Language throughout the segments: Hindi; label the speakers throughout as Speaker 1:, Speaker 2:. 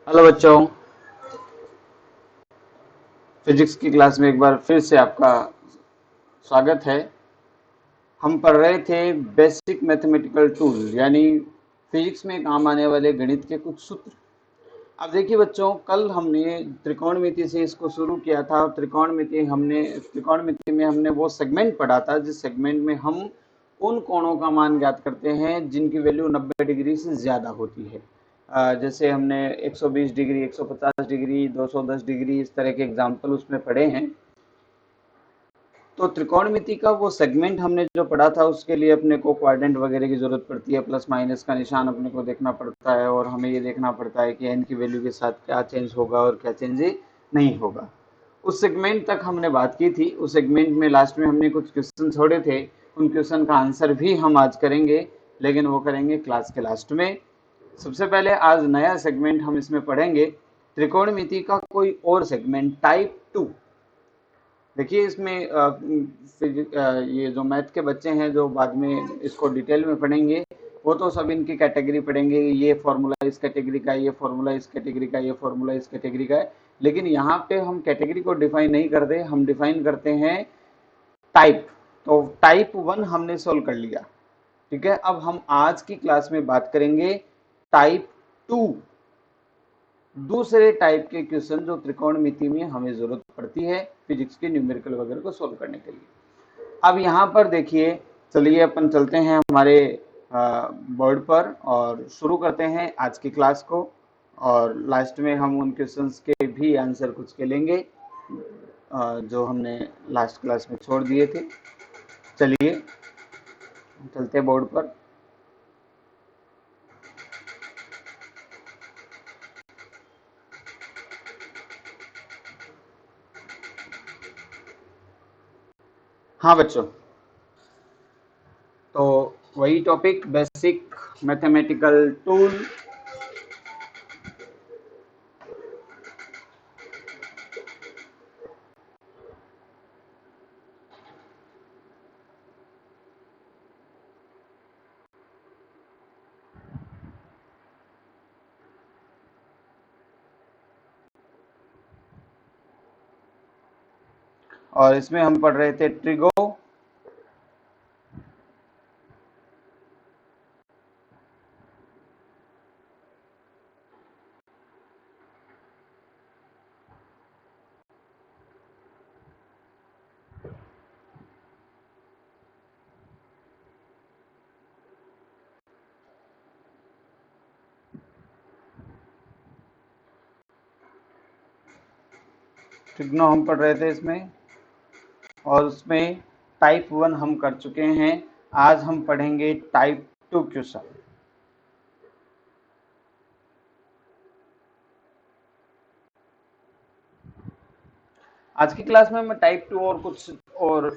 Speaker 1: हेलो बच्चों। फिजिक्स की क्लास में एक बार फिर से आपका स्वागत है। हम पढ़ रहे थे बेसिक मैथमेटिकल टूल, यानी फिजिक्स में काम आने वाले गणित के कुछ सूत्र। अब देखिए बच्चों, कल हमने त्रिकोणमिति से इसको शुरू किया था और त्रिकोणमिति में हमने वो सेगमेंट पढ़ा था जिस सेगमेंट में हम उन कोणों का मान ज्ञात करते हैं जिनकी वैल्यू 90 डिग्री से ज़्यादा होती है। जैसे हमने 120 डिग्री, 150 डिग्री, 210 डिग्री, इस तरह के एग्जाम्पल उसमें पढ़े हैं। तो त्रिकोणमिति का वो सेगमेंट हमने जो पढ़ा था उसके लिए अपने को क्वाड्रेंट वगैरह की जरूरत पड़ती है, प्लस माइनस का निशान अपने को देखना पड़ता है और हमें ये देखना पड़ता है कि एन की वैल्यू के साथ क्या चेंज होगा और क्या चेंज नहीं होगा। उस सेगमेंट तक हमने बात की थी। उस सेगमेंट में लास्ट में हमने कुछ क्वेश्चन छोड़े थे, उन क्वेश्चन का आंसर भी हम आज करेंगे, लेकिन वो करेंगे क्लास के लास्ट में। सबसे पहले आज नया सेगमेंट हम इसमें पढ़ेंगे, त्रिकोणमिति का कोई और सेगमेंट टाइप 2। देखिए इसमें ये जो मैथ के बच्चे हैं जो बाद में इसको डिटेल में पढ़ेंगे, वो तो सब इनकी कैटेगरी पढ़ेंगे, ये फॉर्मूला इस कैटेगरी का है, ये फॉर्मूला इस कैटेगरी का है, ये फॉर्मूला इस कैटेगरी का है। लेकिन यहाँ पे हम कैटेगरी को डिफाइन नहीं करते, हम डिफाइन करते हैं टाइप। तो टाइप 1 हमने सोल्व कर लिया। ठीक है, अब हम आज की क्लास में बात करेंगे टाइप 2, दूसरे टाइप के क्वेश्चन जो त्रिकोणमिति में हमें जरूरत पड़ती है फिजिक्स के न्यूमेरिकल वगैरह को सोल्व करने के लिए। अब यहाँ पर देखिए, चलिए अपन चलते हैं हमारे बोर्ड पर और शुरू करते हैं आज की क्लास को। और लास्ट में हम उन क्वेश्चंस के भी आंसर कुछ के लेंगे जो हमने लास्ट क्लास में छोड़ दिए थे। चलिए चलते हैं बोर्ड पर। हाँ बच्चों, तो वही टॉपिक, बेसिक मैथमेटिकल टूल। और इसमें हम पढ़ रहे थे ट्रिगो, ट्रिग्नो हम पढ़ रहे थे इसमें, और उसमें टाइप 1 हम कर चुके हैं। आज हम पढ़ेंगे टाइप 2 क्वेश्चन। आज की क्लास में मैं टाइप 2 और कुछ और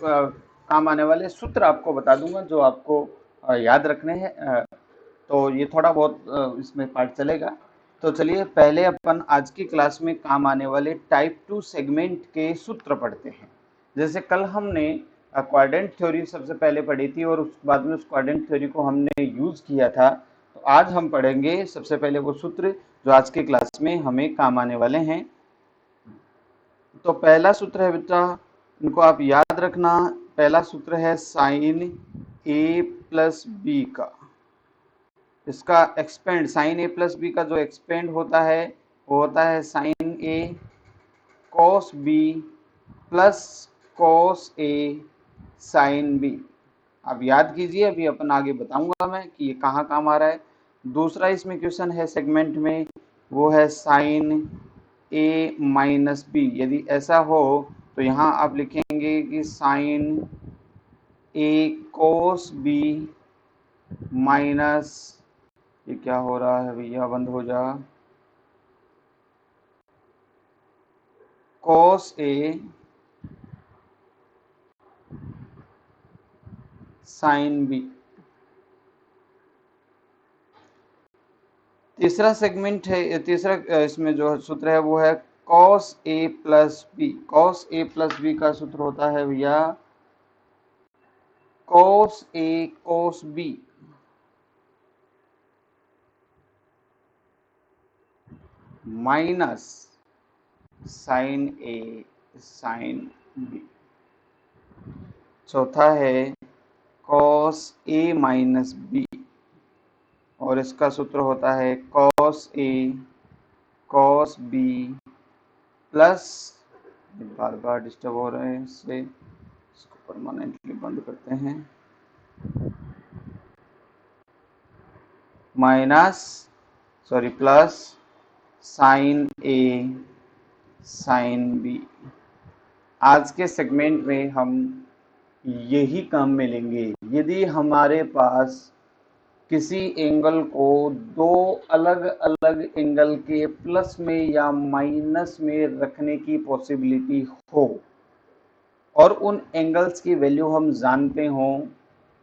Speaker 1: काम आने वाले सूत्र आपको बता दूंगा जो आपको याद रखने हैं। तो ये थोड़ा बहुत इसमें पार्ट चलेगा। तो चलिए पहले अपन आज की क्लास में काम आने वाले टाइप 2 सेगमेंट के सूत्र पढ़ते हैं। जैसे कल हमने क्वाड्रेंट थ्योरी सबसे पहले पढ़ी थी और उस बाद में उस क्वाड्रेंट थ्योरी को हमने यूज किया था। तो आज हम पढ़ेंगे सबसे पहले वो सूत्र जो आज की क्लास में हमें काम आने वाले हैं। तो पहला सूत्र है बेटा, इनको आप याद रखना। पहला सूत्र है साइन ए प्लस बी का। इसका एक्सपेंड, साइन ए प्लस बी का जो एक्सपेंड होता है वो होता है sign A cos B plus cos A sine B. आप याद कीजिए, अभी अपन आगे बताऊंगा मैं कि ये कहाँ काम आ रहा है। दूसरा इसमें क्वेश्चन है सेगमेंट में, वो है साइन ए माइनस बी। यदि ऐसा हो तो यहाँ आप लिखेंगे कि साइन ए कोस बी माइनस, ये क्या हो रहा है भैया, बंद हो जा, कोस ए साइन बी। तीसरा सेगमेंट है, तीसरा इसमें जो सूत्र है वो है cos A plus B. Cos A plus B का सूत्र होता है भैया cos A cos B. Minus sign A sine B. चौथा है कॉस ए माइनस बी, और इसका सूत्र होता है cos A cos B plus, bar bar disturb हो रहे हैं इससे, इसको परमानेंटली बंद करते हैं, माइनस सॉरी प्लस साइन ए साइन बी। आज के सेगमेंट में हम यही काम में लेंगे। यदि हमारे पास किसी एंगल को दो अलग अलग एंगल के प्लस में या माइनस में रखने की पॉसिबिलिटी हो और उन एंगल्स की वैल्यू हम जानते हो,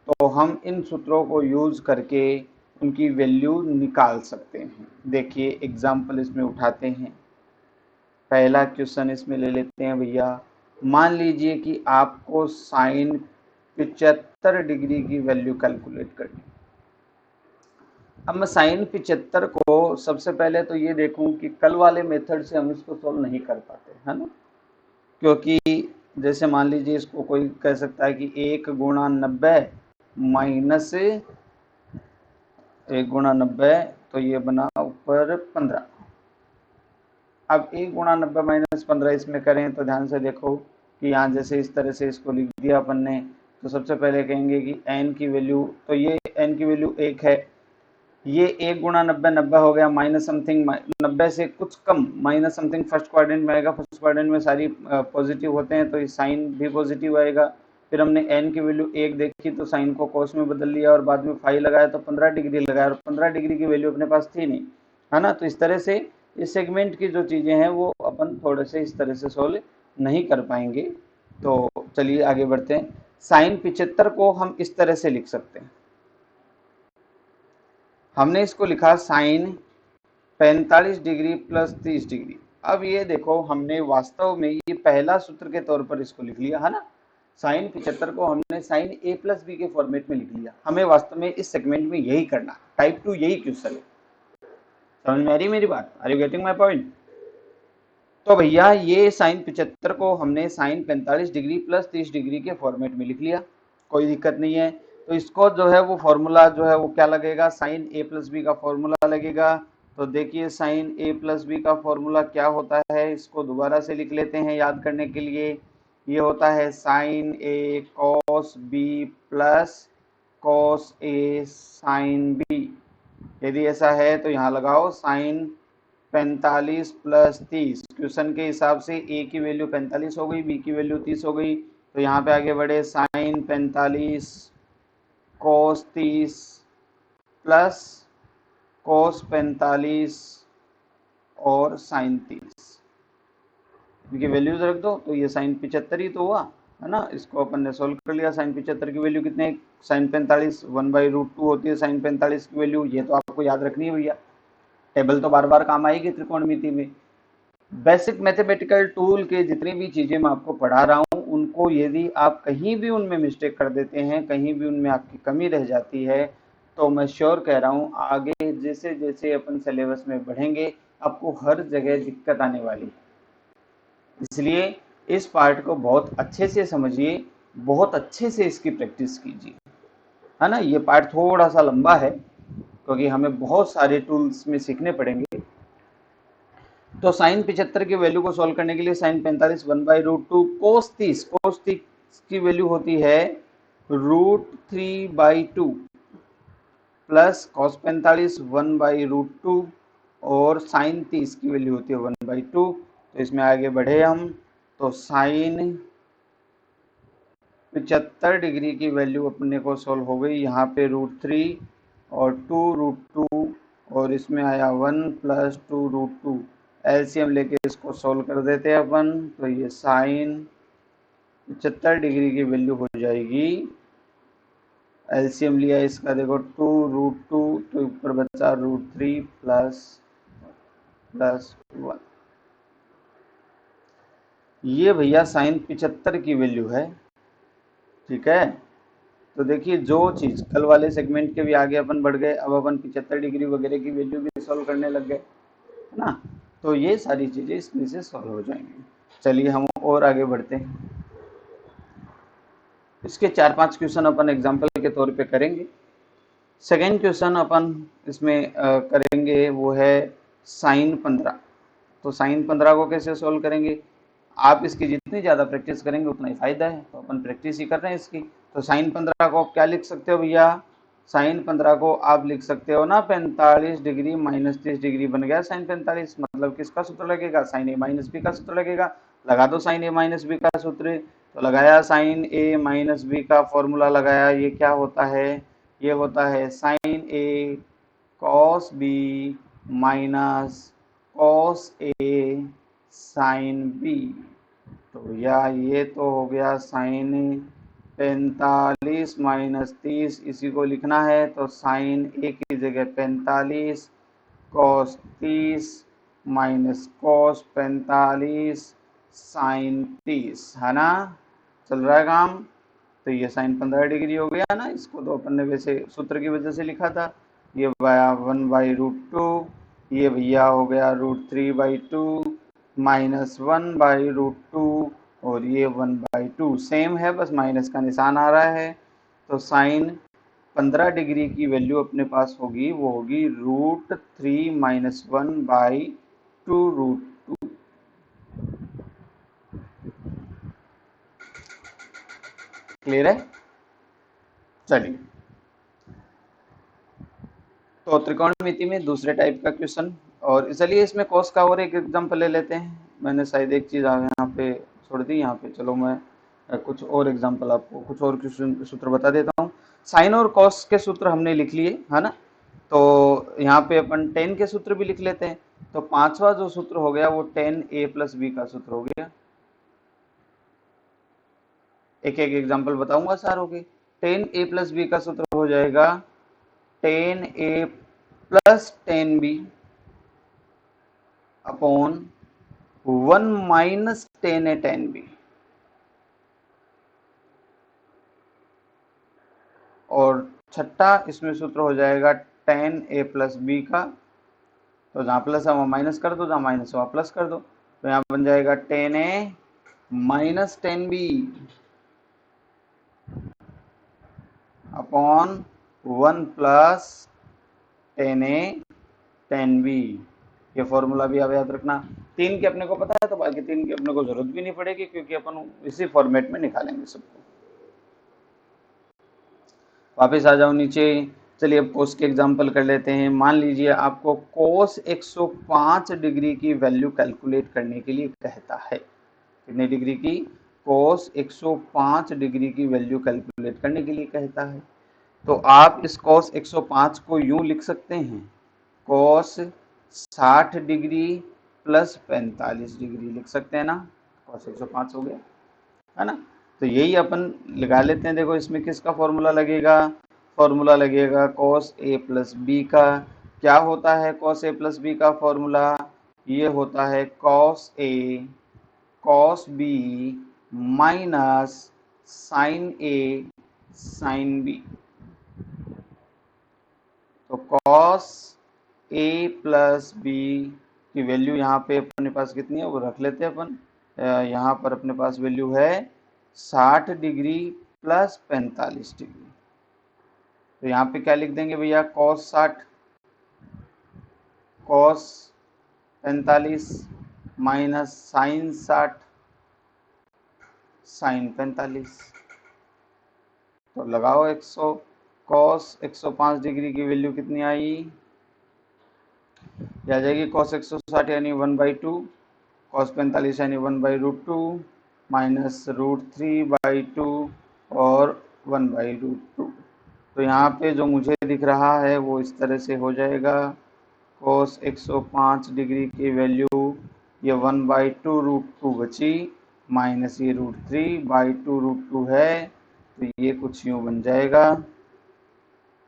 Speaker 1: तो हम इन सूत्रों को यूज करके उनकी वैल्यू निकाल सकते हैं। देखिए एग्जाम्पल इसमें उठाते हैं। पहला क्वेश्चन इसमें ले लेते हैं भैया। मान लीजिए कि आपको साइन 75 डिग्री की वैल्यू कैलकुलेट करनी। अब मैं साइन 75 को सबसे पहले तो ये देखूं कि कल वाले मेथड से हम इसको सोल्व नहीं कर पाते, है ना, क्योंकि जैसे मान लीजिए इसको कोई कह सकता है कि 1 गुणा 90 माइनस 1 गुणा 90, तो ये बना ऊपर 15। अब 1 गुणा 90 माइनस 15 इसमें करें तो ध्यान से देखो कि यहाँ जैसे इस तरह से इसको लिख दिया अपन ने, तो सबसे पहले कहेंगे कि n की वैल्यू, तो ये n की वैल्यू 1 है, ये 1 गुणा 90 90 हो गया, माइनस समथिंग 90 से कुछ कम माइनस समथिंग फर्स्ट क्वाड्रेंट में आएगा। फर्स्ट क्वाड्रेंट में सारी पॉजिटिव होते हैं तो ये साइन भी पॉजिटिव आएगा। फिर हमने n की वैल्यू 1 देखी तो साइन को कॉस में बदल लिया और बाद में फाई लगाया तो 15 डिग्री लगाया, और 15 डिग्री की वैल्यू अपने पास थी नहीं, है ना। तो इस तरह से इस सेगमेंट की जो चीज़ें हैं वो अपन थोड़े से इस तरह से सोल्व नहीं कर पाएंगे। तो चलिए आगे बढ़ते हैं। साइन 75 को हम इस तरह से लिख सकते हैं। हमने इसको लिखा साइन 45 डिग्री प्लस 30 डिग्री। अब ये देखो हमने वास्तव में ये पहला सूत्र के तौर पर इसको लिख लिया, है ना। साइन 75 को हमने साइन ए प्लस बी के फॉर्मेट में लिख लिया। हमें वास्तव में इस सेगमेंट में यही करना, टाइप 2 यही क्वेश्चन है। समझ में आ रही मेरी बात? Are you getting my point? तो भैया ये साइन 75 को हमने साइन 45 डिग्री प्लस 30 डिग्री के फॉर्मेट में लिख लिया, कोई दिक्कत नहीं है। तो इसको जो है वो फॉर्मूला जो है वो क्या लगेगा, साइन ए प्लस बी का फॉर्मूला लगेगा। तो देखिए साइन ए प्लस बी का फॉर्मूला क्या होता है, इसको दोबारा से लिख लेते हैं याद करने के लिए। ये होता है sign A cos B plus cos A sine B. यदि ऐसा है तो यहाँ लगाओ साइन 45 प्लस 30। क्वेश्चन के हिसाब से ए की वैल्यू 45 हो गई, बी की वैल्यू 30 हो गई, तो यहाँ पे आगे बढ़े साइन 45 कॉस 30 प्लस कॉस 45 और साइन 30, इनकी वैल्यूज रख दो तो ये साइन 75 ही तो हुआ, है ना। इसको अपन ने सोल्व कर लिया। साइन 75 की वैल्यू कितने, साइन 45 1/√2 होती है साइन 45 की वैल्यू। ये तो आपको याद रखनी है भैया, टेबल तो बार बार काम आएगी त्रिकोणमिति में। बेसिक मैथमेटिकल टूल के जितनी भी चीज़ें मैं आपको पढ़ा रहा हूँ उनको यदि आप कहीं भी उनमें मिस्टेक कर देते हैं, कहीं भी उनमें आपकी कमी रह जाती है, तो मैं श्योर कह रहा हूँ आगे जैसे जैसे अपन सिलेबस में बढ़ेंगे आपको हर जगह दिक्कत आने वाली है। इसलिए इस पार्ट को बहुत अच्छे से समझिए, बहुत अच्छे से इसकी प्रैक्टिस कीजिए, है ना। ये पार्ट थोड़ा सा लंबा है क्योंकि हमें बहुत सारे टूल्स में सीखने पड़ेंगे। तो साइन 75 की वैल्यू को सॉल्व करने के लिए साइन 45 1/√2 कोस 30 की वैल्यू होती है √3/2 प्लस कॉस 45 1/√2 और साइन 30 की वैल्यू होती है 1/2। तो इसमें आगे बढ़े हम, तो साइन 75 डिग्री की वैल्यू अपने को सॉल्व हो गई, यहाँ पे √3 और 2√2 और इसमें आया 1 प्लस 2√2। एलसीएम लेके इसको सॉल्व कर देते हैं अपन, तो ये साइन 75 डिग्री की वैल्यू हो जाएगी। एलसीएम लिया इसका, देखो 2√2 तो ऊपर बचा √3 प्लस 1। ये भैया साइन 75 की वैल्यू है, ठीक है। तो देखिए जो चीज़ कल वाले सेगमेंट के भी आगे अपन बढ़ गए, अब अपन 75 डिग्री वगैरह की वैल्यू भी सॉल्व करने लग गए, है ना। तो ये सारी चीज़ें इसमें से सॉल्व हो जाएंगी। चलिए हम और आगे बढ़ते हैं। इसके 4-5 क्वेश्चन अपन एग्जाम्पल के तौर पे करेंगे। सेकेंड क्वेश्चन अपन इसमें करेंगे वो है साइन 15। तो साइन 15 को कैसे सोल्व करेंगे? आप इसकी जितनी ज़्यादा प्रैक्टिस करेंगे उतना ही फायदा है। तो अपन प्रैक्टिस ही कर रहे हैं इसकी। तो साइन 15 को आप क्या लिख सकते हो भैया? साइन 15 को आप लिख सकते हो ना 45 डिग्री माइनस 30 डिग्री बन गया साइन 45। मतलब किसका सूत्र लगेगा? साइन ए माइनस बी का सूत्र लगेगा। लगा दो साइन ए माइनस बी का सूत्र। तो लगाया साइन ए माइनस बी का फॉर्मूला लगाया। ये क्या होता है? ये होता है sign A cos B minus cos A sine B. तो या ये तो हो गया साइन 45 माइनस 30, इसी को लिखना है। तो साइन ए की जगह 45 कॉस 30 माइनस कॉस 45 साइन 30, है ना? चल रहा है काम। तो ये साइन 15 डिग्री हो गया ना। इसको तो अपन ने वैसे सूत्र की वजह से लिखा था। ये 1/√2, ये भैया हो गया √3/2 माइनस 1/√2 और ये 1/2 सेम है, बस माइनस का निशान आ रहा है। तो साइन 15 डिग्री की वैल्यू अपने पास होगी, वो होगी √3 माइनस 1/2√2। क्लियर है? चलिए, तो त्रिकोणमिति में दूसरे टाइप का क्वेश्चन। और चलिए इसमें कॉस का और एक एग्जांपल ले लेते हैं। मैंने शायद एक चीज़ यहाँ पे छोड़ दी। यहाँ पे चलो मैं कुछ और एग्जांपल आपको कुछ और क्वेश्चन सूत्र बता देता हूँ। साइन और कॉस के सूत्र हमने लिख लिए, है ना? तो यहाँ पे अपन टेन के सूत्र भी लिख लेते हैं। तो पांचवा जो सूत्र हो गया वो टेन ए प्लस बी का सूत्र हो गया। एक एक एग्जाम्पल बताऊंगा सारों के। टेन ए प्लस बी का सूत्र हो जाएगा tan A plus tan B upon 1 minus tan A tan B. और छठा इसमें सूत्र हो जाएगा टेन ए प्लस बी का। तो जहाँ प्लस है वहाँ माइनस कर दो, जहाँ माइनस है वहाँ प्लस कर दो। तो यहाँ बन जाएगा tan A minus tan B upon 1 plus tan A tan B. ये फॉर्मूला भी आप याद रखना। तीन के अपने को पता है तो बाकी तीन की अपने को जरूरत भी नहीं पड़ेगी, क्योंकि अपन इसी फॉर्मेट में निकालेंगे सबको। वापस आ जाओ नीचे। चलिए अब कोस के एग्जांपल कर लेते हैं। मान लीजिए आपको कोस 105 डिग्री की वैल्यू कैलकुलेट करने के लिए कहता है। कितने डिग्री की? कोस 105 डिग्री की वैल्यू कैलकुलेट करने के लिए कहता है। तो आप इस कोस 105 को यूं लिख सकते हैं, कोस 60 डिग्री प्लस 45 डिग्री लिख सकते हैं ना। कोस 105 हो गया, है ना? तो यही अपन लगा लेते हैं। देखो इसमें किसका फॉर्मूला लगेगा? फॉर्मूला लगेगा कॉस ए प्लस बी का। क्या होता है कॉस ए प्लस बी का फॉर्मूला? ये होता है cos A cos B minus sign A sine B. तो कॉस ए प्लस बी की वैल्यू यहाँ पे अपने पास कितनी है वो रख लेते हैं अपन। यहाँ पर अपने पास वैल्यू है 60 डिग्री प्लस 45 डिग्री। तो यहाँ पे क्या लिख देंगे भैया? Cos 60 cos 45 minus sine 60 sine 45। तो लगाओ 100। कॉस 105 डिग्री की वैल्यू कितनी आई? ये आ जाएगी कॉस 160 यानी 1/2, कॉस 45 यानी 1/√2 माइनस √3/2 और 1/√2। तो यहाँ पे जो मुझे दिख रहा है वो इस तरह से हो जाएगा। कॉस 105 डिग्री की वैल्यू ये 1/2√2 बची माइनस ये √3/2√2 है। तो ये कुछ यूँ बन जाएगा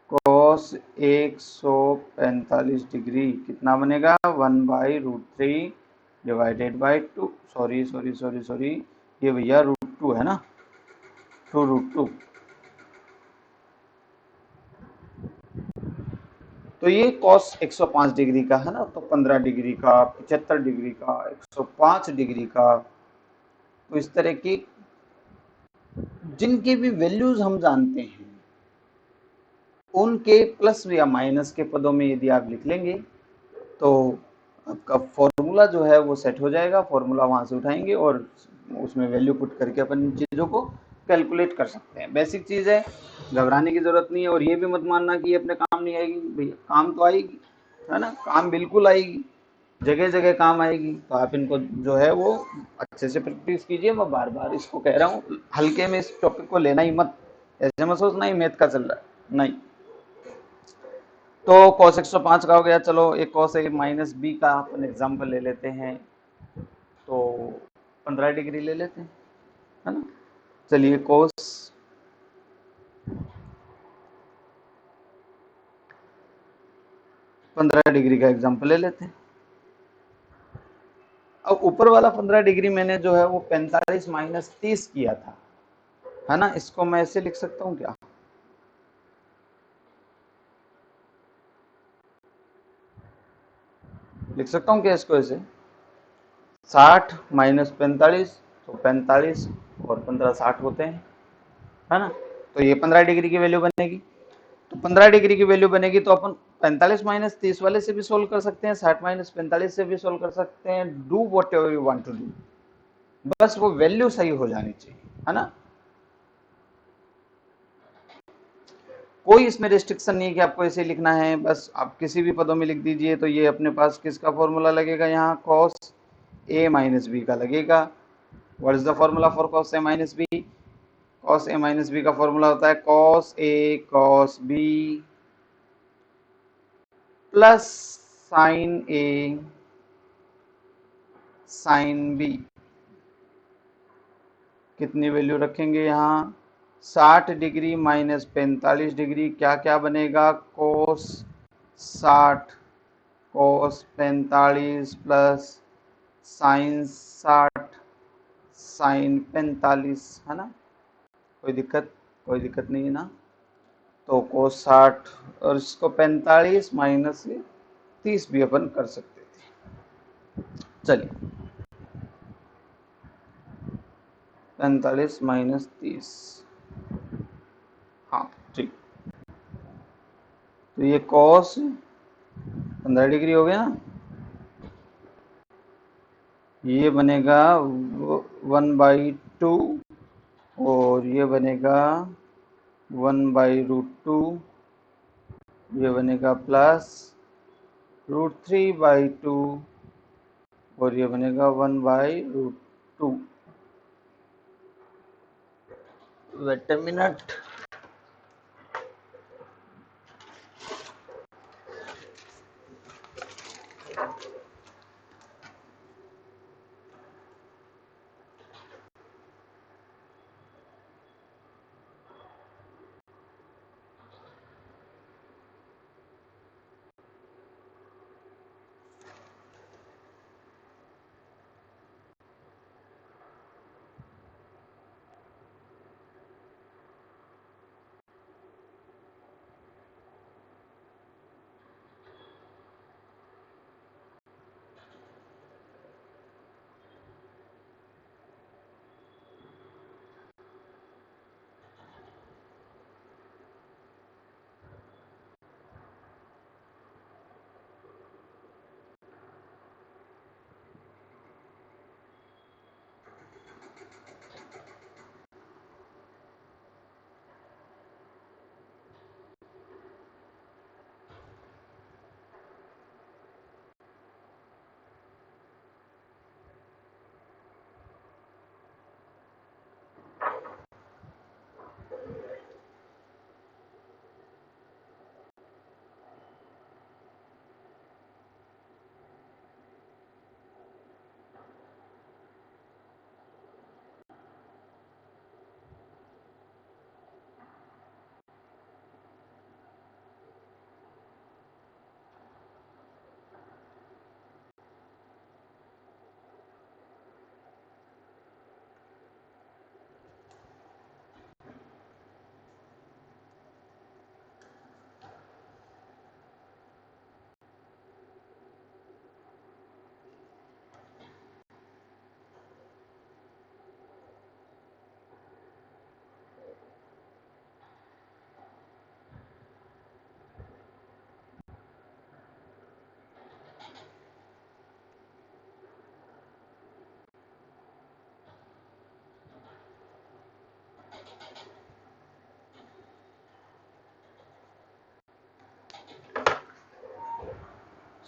Speaker 1: कॉस 145 डिग्री कितना बनेगा? 1/√3 डिवाइडेड बाई 2। सॉरी ये भैया √2 है ना, 2√2। तो ये cos 105 डिग्री का है ना, तो 15 डिग्री का, 75 डिग्री का, 105 डिग्री का, तो इस तरह की जिनके भी वैल्यूज हम जानते हैं उनके प्लस या माइनस के पदों में यदि आप लिख लेंगे तो आपका फॉर्मूला जो है वो सेट हो जाएगा। फॉर्मूला वहां से उठाएंगे और उसमें वैल्यू पुट करके अपन इन चीज़ों को कैलकुलेट कर सकते हैं। बेसिक चीज़ है, घबराने की ज़रूरत नहीं है। और ये भी मत मानना कि ये अपने काम नहीं आएगी, भैया काम तो आएगी, है ना, काम बिल्कुल आएगी, जगह जगह काम आएगी। तो आप इनको जो है वो अच्छे से प्रैक्टिस कीजिए। मैं बार बार इसको कह रहा हूँ, हल्के में इस टॉपिक को लेना ही मत, ऐसे मत सोचना ही मैथ का चल रहा है, नहीं। तो cos 105 का हो गया। चलो एक cos a माइनस बी का अपन एग्जाम्पल ले लेते हैं, तो 15 डिग्री ले लेते हैं, है ना। चलिए cos 15 डिग्री का एग्जाम्पल ले लेते हैं। अब ऊपर वाला 15 डिग्री मैंने जो है वो 45 माइनस 30 किया था, है ना। इसको मैं ऐसे लिख सकता हूँ क्या, लिख सकता हूँ क्या इसको ऐसे, 60 माइनस 45, तो 45 और 15 60 होते हैं, है ना। तो ये 15 डिग्री की वैल्यू बनेगी। तो 15 डिग्री की वैल्यू बनेगी तो अपन 45 माइनस 30 वाले से भी सोल्व कर सकते हैं, 60 माइनस 45 से भी सोल्व कर सकते हैं। Do whatever you want to do, बस वो वैल्यू सही हो जानी चाहिए, है ना। कोई इसमें रिस्ट्रिक्शन नहीं है कि आपको ऐसे लिखना है, बस आप किसी भी पदों में लिख दीजिए। तो ये अपने पास किसका फॉर्मूला लगेगा, यहाँ cos a माइनस बी का लगेगा। What is the formula for cos a minus b, cos a minus b का फॉर्मूला होता है cos a cos b plus sin a sin b। कितनी वैल्यू रखेंगे यहाँ, 60 डिग्री माइनस 45 डिग्री, क्या क्या बनेगा, कोस 60 कोस 45 प्लस साइन 60 साइन 45, है ना। कोई दिक्कत, कोई दिक्कत नहीं है ना। तो कोस 60 और इसको 45 माइनस 30 भी अपन कर सकते थे। चलिए 45 माइनस 30, हाँ ठीक। तो ये कॉस 15 डिग्री हो गया ना, ये बनेगा 1/2 और ये बनेगा 1/√2, ये बनेगा प्लस √3/2 और ये बनेगा 1/√2। Wait a minute,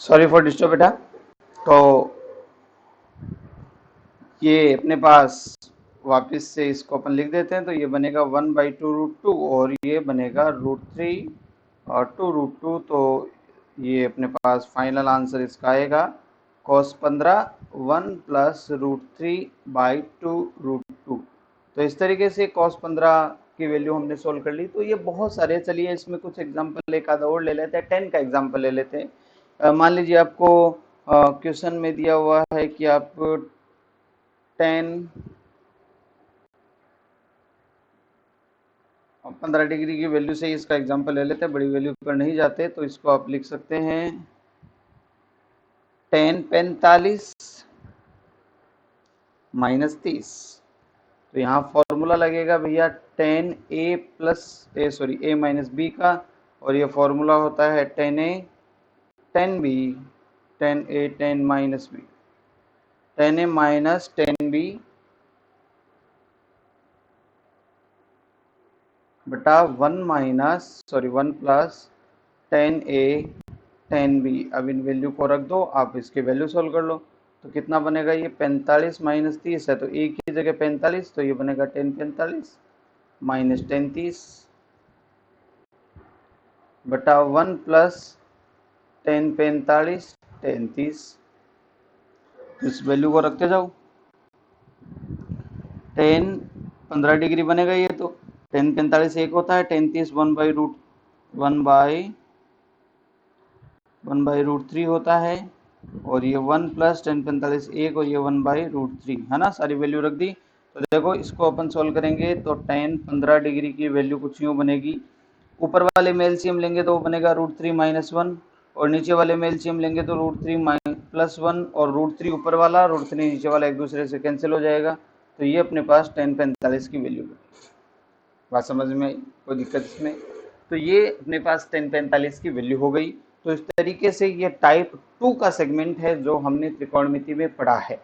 Speaker 1: sorry for disturb बेटा। तो ये अपने पास वापस से इसको अपन लिख देते हैं, तो ये बनेगा 1/2√2 और ये बनेगा √3 और 2√2। तो ये अपने पास फाइनल आंसर इसका आएगा cos 15 1 प्लस √3/2√2। तो इस तरीके से cos 15 की वैल्यू हमने सोल्व कर ली। तो ये बहुत सारे, चलिए इसमें कुछ एग्जाम्पल एक आधा और ले लेते हैं। 10 का एग्जाम्पल ले लेते हैं। मान लीजिए आपको क्वेश्चन में दिया हुआ है कि आप 15 डिग्री की वैल्यू से इसका एग्जांपल ले लेते हैं, बड़ी वैल्यू पर नहीं जाते। तो इसको आप लिख सकते हैं tan 45 माइनस 30। तो यहाँ फॉर्मूला लगेगा भैया tan a plus a minus b का, और ये फॉर्मूला होता है tan a tan b tan a tan minus b tan a minus tan b बटा 1 plus tan a tan b। अब इन वैल्यू को रख दो, आप इसके वैल्यू सोल्व कर लो। तो कितना बनेगा, ये 45 माइनस 30 है, तो एक की जगह 45, तो ये बनेगा tan 45 माइनस tan 30 बटा 1 प्लस tan 45 tan 30। इस वैल्यू को रखते जाओ। tan 15 डिग्री बनेगा ये, तो tan 45 एक होता है, tan 30 1/√3 होता है, और ये 1 प्लस tan 45 एक, और ये 1/√3 है ना। सारी वैल्यू रख दी। तो देखो इसको अपन सोल्व करेंगे तो tan 15 डिग्री की वैल्यू कुछ यूँ बनेगी। ऊपर वाले में एलसीएम लेंगे तो वो बनेगा √3 माइनस 1, और नीचे वाले में एलसीएम लेंगे तो √3 प्लस 1, और √3 ऊपर वाला √3 नीचे वाला एक दूसरे से कैंसिल हो जाएगा। तो ये अपने पास tan 45 की वैल्यू है। बात समझ में आई? कोई दिक्कत इसमें? तो ये अपने पास tan 45 की वैल्यू हो गई। तो इस तरीके से ये टाइप 2 का सेगमेंट है जो हमने त्रिकोणमिति में पढ़ा है।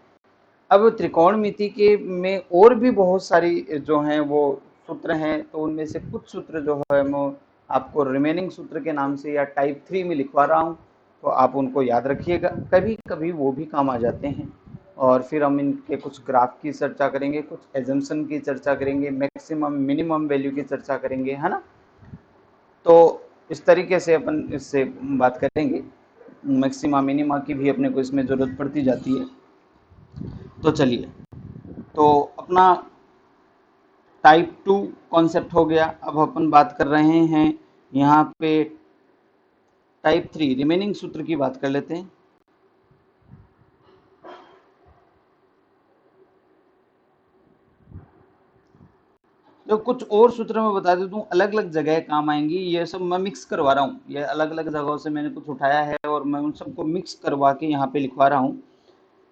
Speaker 1: अब त्रिकोणमिति के में और भी बहुत सारी जो हैं वो सूत्र हैं, तो उनमें से कुछ सूत्र जो है मैं आपको रिमेनिंग सूत्र के नाम से या टाइप 3 में लिखवा रहा हूँ, तो आप उनको याद रखिएगा, कभी कभी वो भी काम आ जाते हैं। और फिर हम इनके कुछ ग्राफ की चर्चा करेंगे, कुछ एजम्पशन की चर्चा करेंगे, मैक्सिमम मिनिमम वैल्यू की चर्चा करेंगे, है ना। तो इस तरीके से अपन इससे बात करेंगे। मैक्सिमा मिनिमा की भी अपने को इसमें ज़रूरत पड़ती जाती है। तो चलिए, तो अपना टाइप 2 कॉन्सेप्ट हो गया। अब अपन बात कर रहे हैं यहाँ पे टाइप 3 रिमेनिंग सूत्र की बात कर लेते हैं। तो कुछ और सूत्र मैं बता देता हूँ, अलग अलग जगह काम आएंगी। ये सब मैं मिक्स करवा रहा हूँ, ये अलग अलग जगहों से मैंने कुछ उठाया है और मैं उन सबको मिक्स करवा के यहाँ पे लिखवा रहा हूँ।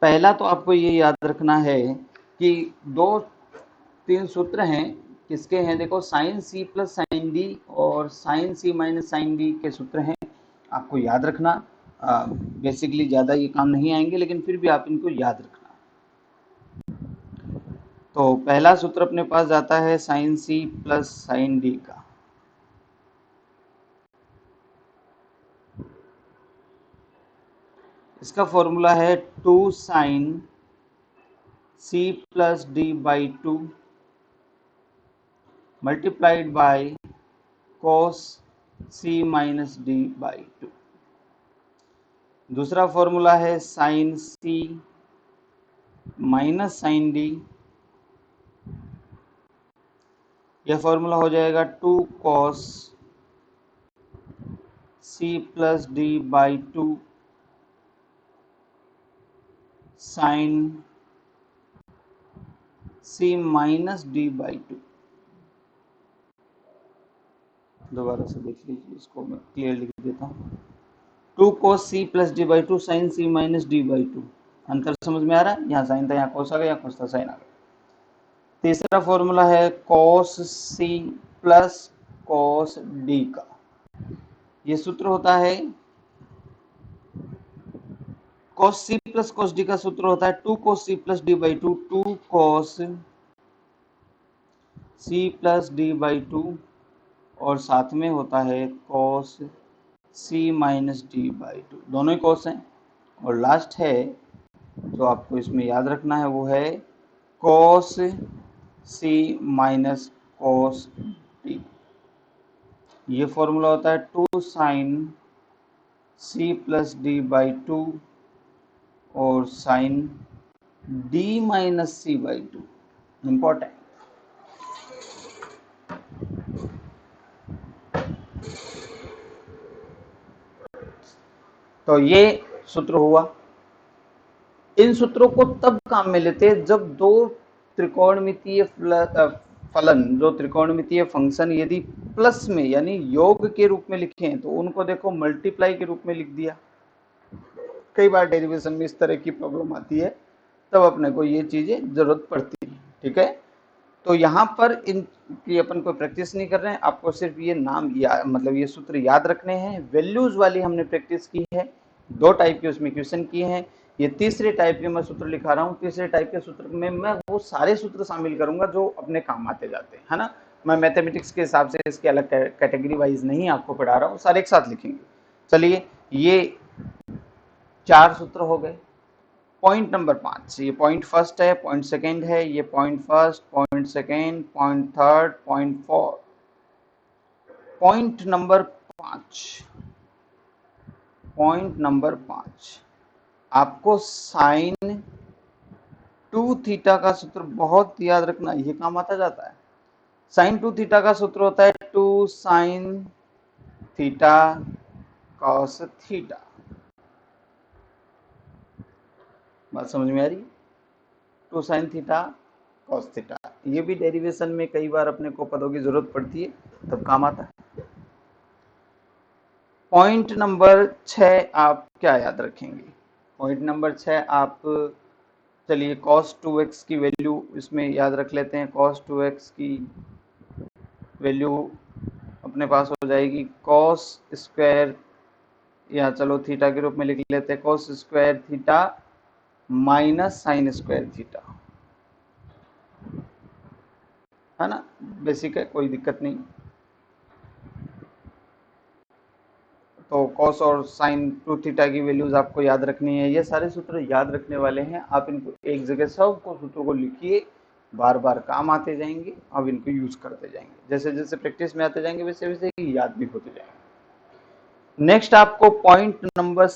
Speaker 1: पहला तो आपको ये याद रखना है कि 2-3 सूत्र हैं। किसके हैं? देखो, sine C plus sine D और sine C minus sine D के सूत्र हैं, आपको याद रखना। बेसिकली ज़्यादा ये काम नहीं आएंगे, लेकिन फिर भी आप इनको याद रखना। तो पहला सूत्र अपने पास जाता है sine C plus sine D का। इसका फॉर्मूला है 2 sine C plus D by 2 multiplied by cos c minus D by 2। दूसरा फॉर्मूला है sine C minus sine D. यह फॉर्मूला हो जाएगा 2 cos c plus D by 2 sine c minus D by 2। दोबारा से देख लीजिए, इसको मैं क्लियर लिख देता हूँ। 2 cos c plus D by 2 sine c minus D by 2। अंतर समझ में आ रहा है? यहाँ साइन था, यहाँ कोस आ गया, यहाँ कोस था, साइन आ गया। तीसरा फॉर्मूला है cos c plus cos d का। ये सूत्र होता है cos c plus cos d का सूत्र होता है 2 cos c plus d by 2 2 cos c plus d by 2, और साथ में होता है cos C minus D by two, दोनों ही कॉस हैं। और लास्ट है जो आपको इसमें याद रखना है वो है cos C minus cos D. ये फॉर्मूला होता है 2 sine C plus D by two और sine D minus C by two. Important. तो ये सूत्र हुआ। इन सूत्रों को तब काम में लेते हैं जब दो त्रिकोणमितीय फलन, जो त्रिकोणमितीय फंक्शन यदि प्लस में यानी योग के रूप में लिखे हैं तो उनको देखो मल्टीप्लाई के रूप में लिख दिया। कई बार डेरिवेशन में इस तरह की प्रॉब्लम आती है, तब अपने को ये चीजें जरूरत पड़ती है। ठीक है, तो यहाँ पर इनकी अपन कोई प्रैक्टिस नहीं कर रहे हैं, आपको सिर्फ ये नाम मतलब ये सूत्र याद रखने हैं। वैल्यूज वाली हमने प्रैक्टिस की है, 2 टाइप के उसमें क्वेश्चन किए हैं। ये तीसरे टाइप के मैं सूत्र लिखा रहा हूँ। तीसरे टाइप के सूत्र में मैं वो सारे सूत्र शामिल करूंगा जो अपने काम आते जाते हैं, है ना। मैं मैथमेटिक्स के हिसाब से इसके अलग कैटेगरी वाइज नहीं आपको पढ़ा रहा हूँ, सारे एक साथ लिखेंगे। चलिए, ये 4 सूत्र हो गए। पॉइंट नंबर 5, ये पॉइंट फर्स्ट है, पॉइंट सेकेंड है, ये point first, point second, point third, point fourth. Point number 5, point number 5, आपको साइन 2 थीटा का सूत्र बहुत याद रखना, ये काम आता जाता है। साइन 2 थीटा का सूत्र होता है 2 साइन थीटा कॉस थीटा। बात समझ में आ रही? 2 साइन थीटा कॉस थीटा, ये भी डेरिवेशन में कई बार अपने को पदों की जरूरत पड़ती है, तब काम आता है। पॉइंट नंबर 6 आप क्या याद रखेंगे? पॉइंट नंबर 6 आप, चलिए cos 2x की वैल्यू इसमें याद रख लेते हैं। cos 2x की वैल्यू अपने पास हो जाएगी cos स्क्वायर, या चलो थीटा के रूप में लिख लेते हैं, cos square theta minus sine square theta, है ना। बेसिक है, कोई दिक्कत नहीं। तो cos और sin 2 थीटा की वैल्यूज आपको याद रखनी है। ये सारे सूत्र याद रखने वाले हैं, आप इनको एक जगह सबको सूत्रों को लिखिए, बार बार काम आते जाएंगे, अब इनको यूज करते जाएंगे, जैसे जैसे प्रैक्टिस में आते जाएंगे वैसे वैसे याद भी होते जाएंगे। नेक्स्ट आपको पॉइंट नंबर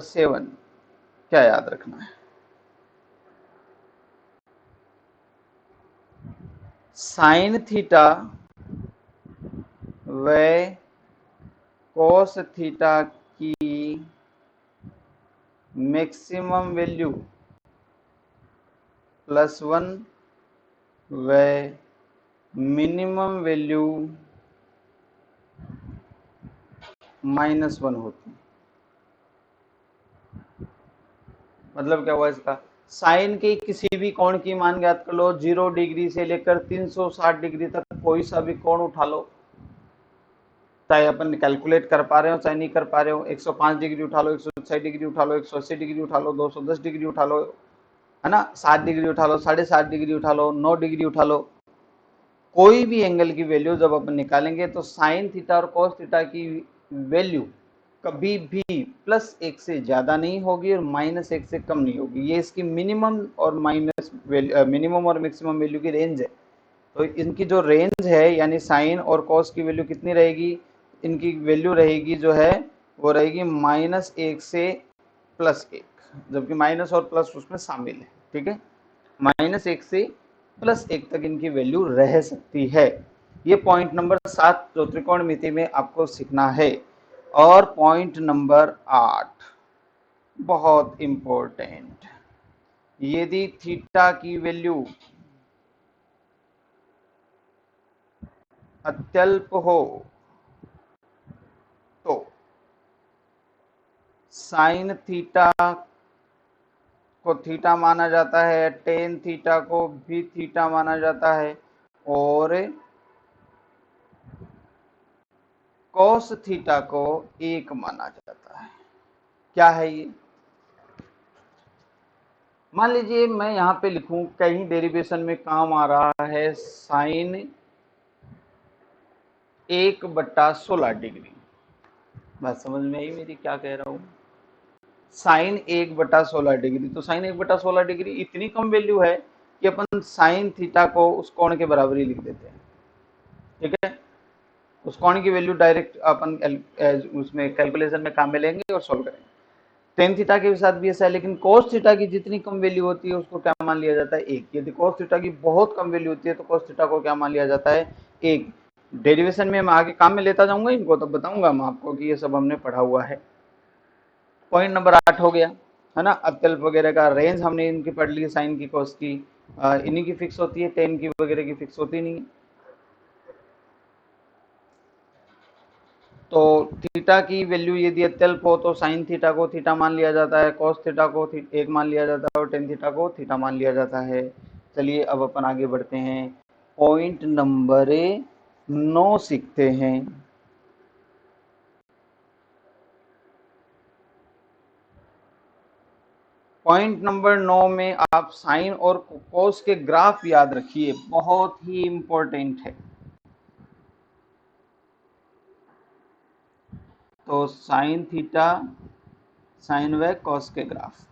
Speaker 1: 7 क्या याद रखना है? साइन थीटा व कॉस थीटा की मैक्सिमम वैल्यू +1 व मिनिमम वैल्यू -1 होती है। मतलब क्या हुआ इसका? साइन के किसी भी कोण की मान ज्ञात कर लो, 0 डिग्री से लेकर 360 डिग्री तक कोई सा भी कोण उठा लो, चाहे अपन कैलकुलेट कर पा रहे हो चाहे नहीं कर पा रहे हो। 105 डिग्री उठा लो, 160 डिग्री उठा लो, 180 डिग्री उठा लो, 210 डिग्री उठा लो, है ना, 7 डिग्री उठा लो, 7.5 डिग्री उठा लो, 9 डिग्री उठा लो। कोई भी एंगल की वैल्यू जब अपन निकालेंगे तो साइन थीटा और कॉस थीटा की वैल्यू कभी भी +1 से ज्यादा नहीं होगी और -1 से कम नहीं होगी। ये इसकी मिनिमम और मिनिमम और मैक्सिमम वैल्यू की रेंज है। तो इनकी जो रेंज है, यानी साइन और कॉस की वैल्यू कितनी रहेगी? इनकी वैल्यू रहेगी जो है वो रहेगी -1 से +1, जबकि माइनस और प्लस उसमें शामिल है। ठीक है, -1 से +1 तक इनकी वैल्यू रह सकती है। ये पॉइंट नंबर 7 जो त्रिकोणमिति में आपको सीखना है। और पॉइंट नंबर 8 बहुत इंपॉर्टेंट, यदि थीटा की वैल्यू अत्यल्प हो तो साइन थीटा को थीटा माना जाता है, टेन थीटा को भी थीटा माना जाता है, और कॉस थीटा को 1 माना जाता है। क्या है ये? मान लीजिए मैं यहाँ पे लिखूं, कहीं डेरिवेशन में काम आ रहा है साइन 1/16 डिग्री। बात समझ में आई मेरी क्या कह रहा हूँ? साइन 1/16 डिग्री, तो साइन 1/16 डिग्री इतनी कम वैल्यू है कि अपन साइन थीटा को उस कोण के बराबर ही लिख देते हैं। ठीक है, उस कोण की वैल्यू डायरेक्ट अपन उसमें कैलकुलेशन में काम में लेंगे और सॉल्व करेंगे। टेन थीटा के साथ भी ऐसा है, लेकिन कोस थीटा की जितनी कम वैल्यू होती है उसको क्या मान लिया जाता है? 1। यदि कोस थीटा की बहुत कम वैल्यू होती है तो कोस थीटा को क्या मान लिया जाता है? 1। डेरिवेशन में मैं आगे काम में लेता जाऊंगा इनको, तब बताऊंगा मैं आपको कि ये सब हमने पढ़ा हुआ है। पॉइंट नंबर 8 हो गया, है ना। अत्यल्प वगैरह का रेंज हमने इनकी पढ़ ली, साइन की, कॉस की, इन्हीं की फिक्स होती है, टेन की वगैरह की फिक्स होती नहीं है। तो थीटा की वैल्यू यदि अत्यल्प हो तो साइन थीटा को थीटा मान लिया जाता है, कॉस थीटा को 1 मान लिया जाता है और टेन थीटा को थीटा मान लिया जाता है। चलिए अब अपन आगे बढ़ते हैं, पॉइंट नंबर 9 सीखते हैं। पॉइंट नंबर 9 में आप साइन और कॉस के ग्राफ याद रखिए, बहुत ही इंपॉर्टेंट है। तो साइन थीटा, साइन व कॉस के ग्राफ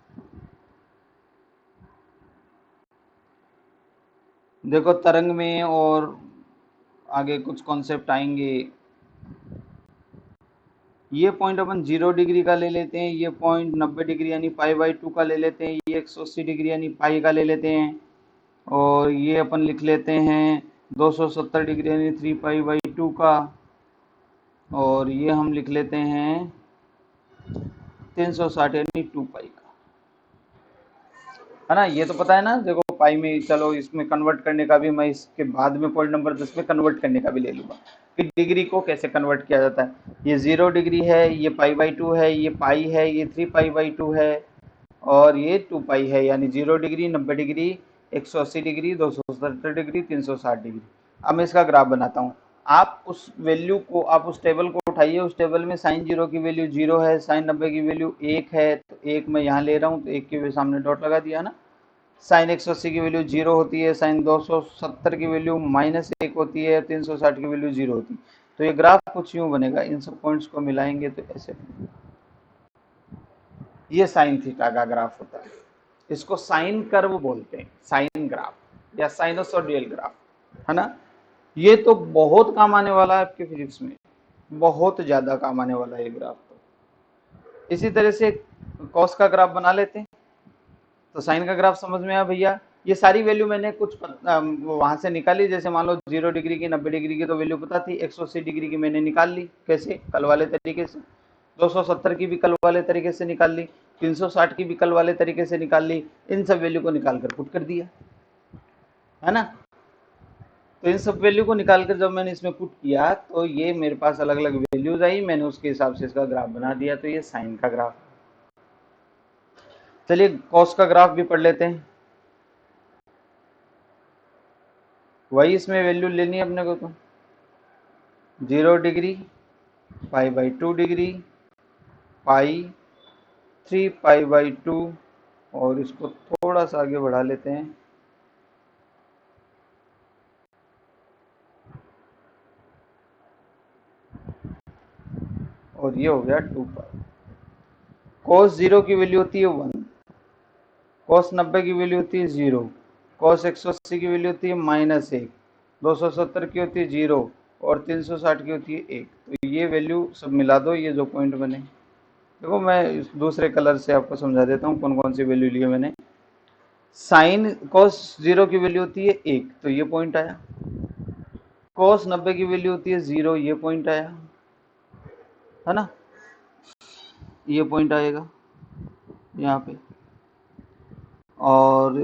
Speaker 1: देखो तरंग में, और आगे कुछ कॉन्सेप्ट आएंगे। ये पॉइंट अपन 0 डिग्री का ले लेते हैं, ये पॉइंट 90 डिग्री यानी π/2 का ले लेते हैं, ये 180 डिग्री यानी पाई का ले लेते हैं, और ये अपन लिख लेते हैं 270 डिग्री यानी 3π/2 का, और ये हम लिख लेते हैं 360 यानी 2π का, है ना। ये तो पता है ना, देखो पाई में, चलो इसमें कन्वर्ट करने का भी मैं इसके बाद में पॉइंट नंबर 10 में कन्वर्ट करने का भी ले लूंगा कि डिग्री को कैसे कन्वर्ट किया जाता है। ये 0 डिग्री है, ये π/2 है, ये पाई है, ये 3π/2 है, और ये 2π है, यानी 0 degree, 90 degree, 180 degree, 270 degree, 360 degree. अब मैं इसका ग्राफ बनाता हूँ। आप उस वैल्यू को, आप उस टेबल को उठाइए, उस टेबल में साइन 0 की वैल्यू 0 है, साइन 90 की वैल्यू 1 है, तो 1 मैं यहाँ ले रहा हूँ, तो 1 के सामने डॉट लगा दिया ना। साइन 180 की वैल्यू 0 होती है, साइन 270 की वैल्यू -1 होती है, 360 की वैल्यू 0 होती है। तो ये ग्राफ कुछ यूं बनेगा, इन सब पॉइंट्स को मिलाएंगे तो ऐसे, ये साइन थीटा का ग्राफ होता है। इसको साइन कर्व बोलते हैं, साइन ग्राफ या साइनोसॉइडल ग्राफ, है ना। ये तो बहुत काम आने वाला है आपके फिजिक्स में, बहुत ज्यादा काम आने वाला है ये ग्राफ। तो इसी तरह से कॉस का ग्राफ बना लेते हैं। तो साइन का ग्राफ समझ में आया भैया। ये सारी वैल्यू मैंने कुछ वहां से निकाली, जैसे मान लो 0 डिग्री की, 90 डिग्री की तो वैल्यू पता थी, 180 डिग्री की मैंने निकाल ली, कैसे? कल वाले तरीके से। 270 की भी कल वाले तरीके से निकाल ली, 360 की भी कल वाले तरीके से निकाल ली। इन सब वैल्यू को निकाल कर पुट कर दिया, है ना। तो इन सब वैल्यू को निकाल कर जब मैंने इसमें पुट किया तो ये मेरे पास अलग अलग वैल्यूज आई, मैंने उसके हिसाब से इसका ग्राफ बना दिया। तो ये साइन का ग्राफ। चलिए कॉस का ग्राफ भी पढ़ लेते हैं। वही इसमें वैल्यू लेनी है अपने को, तो 0 डिग्री, π/2 डिग्री, पाई, 3π/2, और इसको थोड़ा सा आगे बढ़ा लेते हैं, और ये हो गया 2π। cos 0 की वैल्यू होती है 1, cos 90 की वैल्यू होती है 0, cos 180 की वैल्यू होती है -1, 270 की होती है 0, और 360 की होती है 1। तो ये वैल्यू सब मिला दो, ये जो पॉइंट बने। देखो मैं दूसरे कलर से आपको समझा देता हूँ कौन कौन सी वैल्यू ली है मैंने। साइन cos 0 की वैल्यू होती है 1, तो ये पॉइंट आया। cos 90 की वैल्यू होती है 0, ये पॉइंट आया, है ना। ये पॉइंट आएगा यहाँ पे। और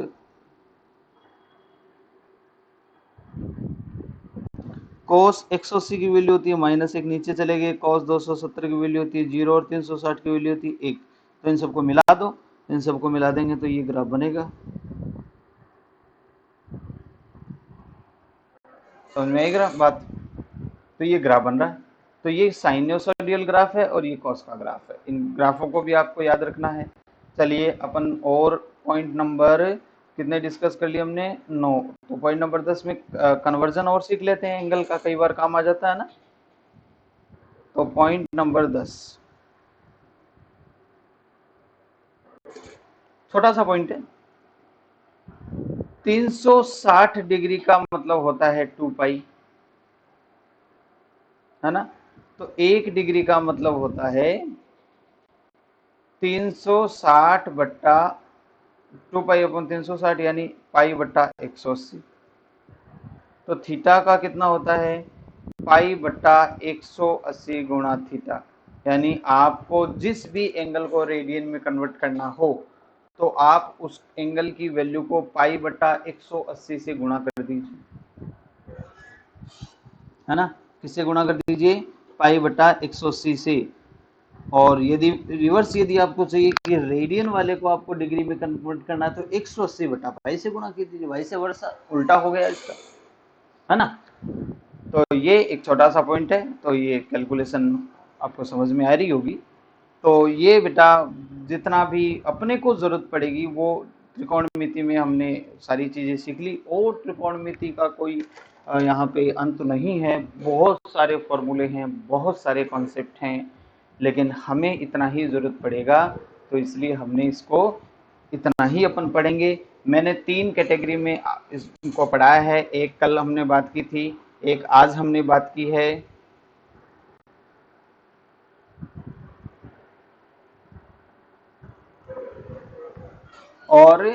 Speaker 1: cos 180 की वैल्यू होती है -1, नीचे चले गए। cos 270 की वैल्यू होती है 0, और 360 की वैल्यू होती है 1। तो इन सबको मिला दो, इन सबको मिला देंगे तो ये ग्राफ बनेगा। समझ में आएगी बात? तो ये ग्राफ बन रहा है। तो ये साइनोसॉइडल ग्राफ है और ये कॉस का ग्राफ है। इन ग्राफों को भी आपको याद रखना है। चलिए अपन और पॉइंट नंबर कितने डिस्कस कर लिए हमने? 9। तो पॉइंट नंबर 10 में कन्वर्जन और सीख लेते हैं, एंगल का कई बार काम आ जाता है ना। तो पॉइंट नंबर 10, छोटा सा पॉइंट है। 360 डिग्री का मतलब होता है 2 पाई, है ना। तो 1 डिग्री का मतलब होता है 360 बट्टा 2 पाई अपन 360 यानी पाई बट्टा 180। तो थीटा का कितना होता है, पाई बट्टा 180 गुणा थीटा। यानी आपको जिस भी एंगल को रेडियन में कन्वर्ट करना हो तो आप उस एंगल की वैल्यू को पाई बट्टा 180 से गुणा कर दीजिए, है ना। किससे गुणा कर दीजिए, पाई बट्टा 180 से। और यदि रिवर्स यदि आपको चाहिए कि रेडियन वाले को आपको डिग्री में कन्वर्ट करना है तो 180 बटा पाई से गुणा कर दीजिए, वाई से वर्सा उल्टा हो गया इसका, है ना। तो ये एक छोटा सा पॉइंट है, तो ये कैलकुलेशन आपको समझ में आ रही होगी। तो ये बेटा जितना भी अपने को जरूरत पड़ेगी वो त्रिकोणमिति में हमने सारी चीजें सीख ली। और त्रिकोणमिति का कोई यहाँ पे अंत नहीं है, बहुत सारे फॉर्मूले हैं, बहुत सारे कॉन्सेप्ट हैं, लेकिन हमें इतना ही जरूरत पड़ेगा, तो इसलिए हमने इसको इतना ही अपन पढ़ेंगे। मैंने 3 कैटेगरी में इसको पढ़ाया है, एक कल हमने बात की थी, एक आज हमने बात की है। और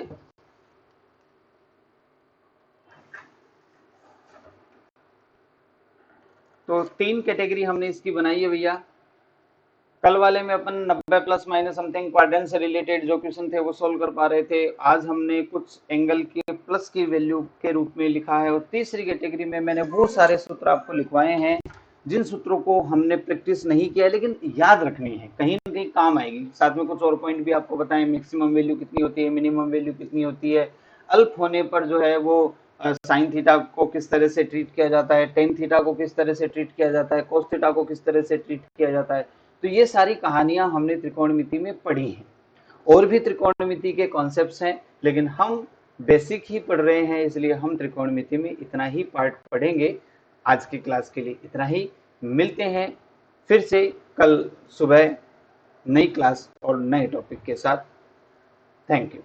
Speaker 1: तो 3 कैटेगरी हमने इसकी बनाई है भैया। कल वाले में अपन 90 प्लस माइनस समथिंग क्वाड्रेंट से रिलेटेड जो क्वेश्चन थे वो सोल्व कर पा रहे थे। आज हमने कुछ एंगल के प्लस की वैल्यू के रूप में लिखा है। और तीसरी कैटेगरी में मैंने वो सारे सूत्र आपको लिखवाए हैं जिन सूत्रों को हमने प्रैक्टिस नहीं किया है लेकिन याद रखनी है, कहीं ना कहीं काम आएगी। साथ में कुछ और पॉइंट भी आपको बताएं, मैक्सिमम वैल्यू कितनी होती है, मिनिमम वैल्यू कितनी होती है, अल्प होने पर जो है वो साइन थीटा को किस तरह से ट्रीट किया जाता है, टेन थीटा को किस तरह से ट्रीट किया जाता है, कोस थीटा को किस तरह से ट्रीट किया जाता है। तो ये सारी कहानियां हमने त्रिकोणमिति में पढ़ी हैं। और भी त्रिकोणमिति के कॉन्सेप्ट्स हैं, लेकिन हम बेसिक ही पढ़ रहे हैं, इसलिए हम त्रिकोणमिति में इतना ही पार्ट पढ़ेंगे। आज की क्लास के लिए इतना ही, मिलते हैं फिर से कल सुबह नई क्लास और नए टॉपिक के साथ। Thank you.